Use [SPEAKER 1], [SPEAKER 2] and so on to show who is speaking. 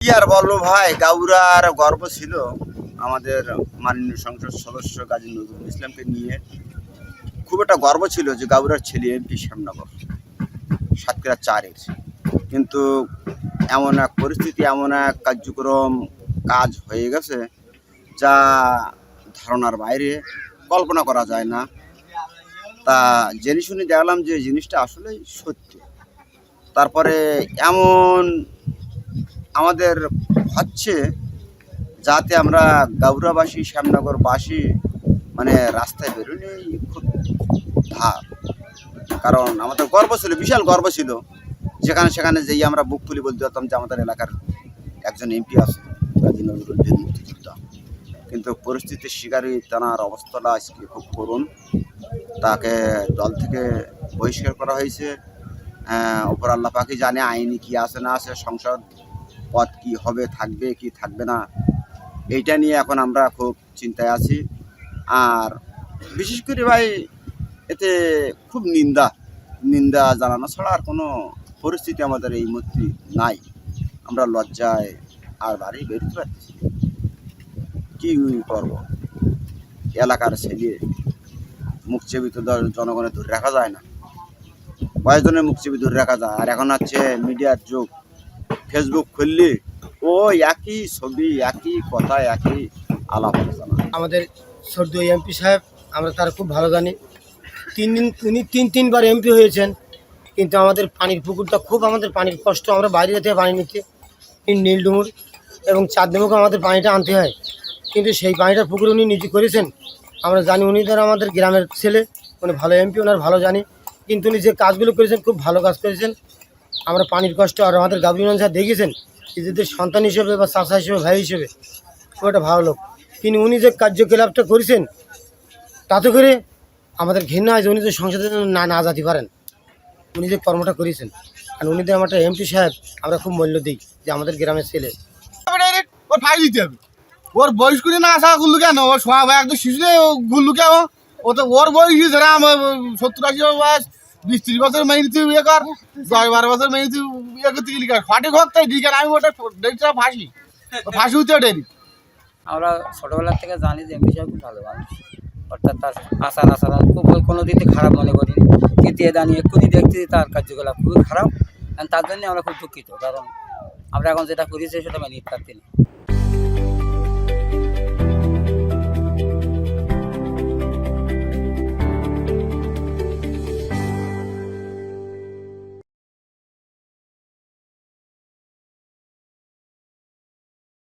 [SPEAKER 1] কি আর বলবো ভাই, গাউরার গর্ব ছিল আমাদের মাননীয় সংসদ সদস্য কাজী নজরুল ইসলামকে নিয়ে। খুব একটা গর্ব ছিল যে গাউরার ছেলে এমপি শ্যামনগর সাতক্ষীরা 4-এর। কিন্তু এমন এক পরিস্থিতি, এমন এক কার্যক্রম কাজ হয়ে গেছে যা ধারণার বাইরে, কল্পনা করা যায় না। তা জেনে শুনে দেখলাম যে জিনিসটা আসলেই সত্যি। তারপরে এমন আমাদের হচ্ছে যাতে আমরা গাউরাবাসী, শ্যামনগরবাসী মানে রাস্তায় বেরোলেই খুব ধাপ। কারণ আমাদের গর্ব ছিল, বিশাল গর্ব ছিল। যেখানে সেখানে যেই আমরা বুক খুলি বলতে পারতাম যে আমাদের এলাকার একজন এমপি আছে, কাজী নজরুল বীর মুক্তিযোদ্ধা। কিন্তু পরিস্থিতির শিকারী তার অবস্থাটা আজকে খুব করুণ। তাকে দল থেকে বহিষ্কার করা হয়েছে। ওপর আল্লাহ পাকই জানে আইনি কি আছে না আছে, সংসদ পদ কি হবে, থাকবে কি থাকবে না, এইটা নিয়ে এখন আমরা খুব চিন্তায় আছি। আর বিশেষ করে ভাই এতে খুব নিন্দা জানানো ছাড়া আর কোনো পরিস্থিতি আমাদের এই মুহূর্তে নাই। আমরা লজ্জায় আর বাড়ি বেরোতে পারতেছি না। কী করবো, এলাকার ছেলে মুখ চেপে তো জনগণের ধরে রাখা যায় না, কয়েকজনের মুখ চেপে ধরে রাখা যায়। আর এখন হচ্ছে মিডিয়ার যুগ, ফেসবুক খুললে ও একই ছবি, একই কথা, একই আলাপ আলোচনা।
[SPEAKER 2] আমাদের সদ্য এমপি সাহেব, আমরা তার খুব ভালো জানি। উনি তিনবার এমপি হয়েছেন, কিন্তু আমাদের পানির পুকুরটা খুব, আমাদের পানির কষ্ট। আমরা বাইরে থেকে পানি নিতে নীলডুমুর এবং চাঁদডুমুকে আমাদের পানিটা আনতে হয়, কিন্তু সেই পানিটা পুকুর উনি নিজে করেছেন। আমরা জানি উনি ধর আমাদের গ্রামের ছেলে, উনি ভালো এমপি, ওনার ভালো জানি। কিন্তু উনি যে কাজগুলো করেছেন খুব ভালো কাজ করেছেন। আমরা পানির কষ্ট আর আমাদের গাবরিমান সাহেব দেখেছেন নিজেদের সন্তান হিসেবে বা চাচা হিসেবে, ভাই হিসেবে খুব একটা ভালো লোক। কিন্তু উনি যে কার্যকলাপটা করেছেন তাতে করে আমাদের ঘৃণা হয় যে উনি যে সংসদে না যেতে পারেন। উনি যে কর্মটা করেছেন, আর উনি যে আমার এমপি সাহেব, আমরা খুব মূল্য দিই যে আমাদের গ্রামের ছেলে।
[SPEAKER 3] ওর ফাই দিতে হবে, ওর বয়স করে না আসা গুল্লু কেন, ওর সময় একদম শিশুতে গুল্লু কেন, ও তো ওর বয়স ধরে আমার 70-80 বয়স, 20-30 বছর মেয়ে নিতে ইয়ে কর, 10-12 বছর মেয়ে নিতে ইয়ে করতে গেলি কর, সঠিক হোক তাই ঠিক। আমি ওটা ডেটটা ফাঁসি হতে ডেরি।
[SPEAKER 4] আমরা ছোটোবেলার থেকে জানি যে এমপি সাহেব খুব ভালো মানুষ, অর্থাৎ তার আচার খুব কোনো দিক থেকে খারাপ মনে করিনি। কিন্তু দাঁড়িয়ে এক্ষুনি দেখছি তার কার্যকলাপ খুবই খারাপ। তার জন্য আমরা খুব দুঃখিত, কারণ আমরা এখন যেটা করেছি সেটা মেনে নিতে পারছি না।